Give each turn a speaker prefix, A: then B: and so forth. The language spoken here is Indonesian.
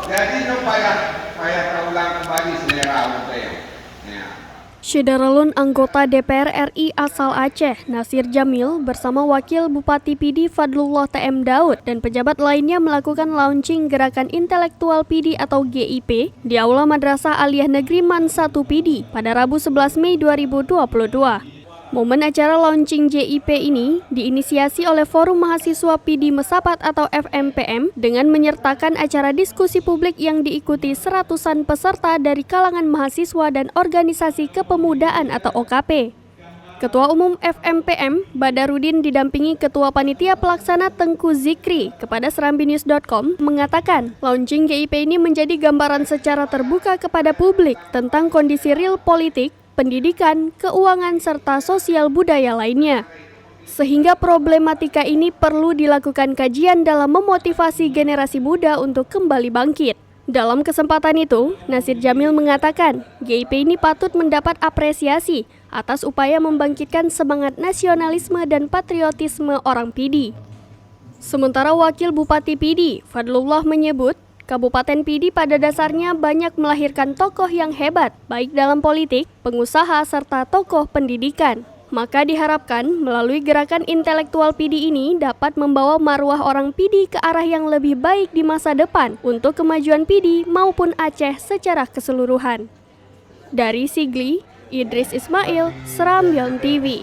A: Jadi supaya terulang kembali selera saya. Ya.
B: Syederalun anggota DPR RI asal Aceh, Nasir Jamil, bersama Wakil Bupati PD Fadlullah TM Daud dan pejabat lainnya melakukan launching Gerakan Intelektual PD atau GIP di Aula Madrasah Aliyah Negeri Man 1 PD pada Rabu 11 Mei 2022. Momen acara launching GIP ini diinisiasi oleh Forum Mahasiswa PD Mesapat atau FMPM dengan menyertakan acara diskusi publik yang diikuti seratusan peserta dari kalangan mahasiswa dan organisasi kepemudaan atau OKP. Ketua Umum FMPM, Badarudin didampingi Ketua Panitia Pelaksana Tengku Zikri kepada serambinews.com mengatakan launching GIP ini menjadi gambaran secara terbuka kepada publik tentang kondisi real politik, pendidikan, keuangan, serta sosial budaya lainnya. Sehingga problematika ini perlu dilakukan kajian dalam memotivasi generasi muda untuk kembali bangkit. Dalam kesempatan itu, Nasir Jamil mengatakan, GIP ini patut mendapat apresiasi atas upaya membangkitkan semangat nasionalisme dan patriotisme orang PD. Sementara Wakil Bupati PD, Fadlullah menyebut, Kabupaten PD pada dasarnya banyak melahirkan tokoh yang hebat, baik dalam politik, pengusaha, serta tokoh pendidikan. Maka diharapkan melalui gerakan intelektual PD ini dapat membawa marwah orang PD ke arah yang lebih baik di masa depan untuk kemajuan PD maupun Aceh secara keseluruhan. Dari Sigli, Idris Ismail, Serambion TV.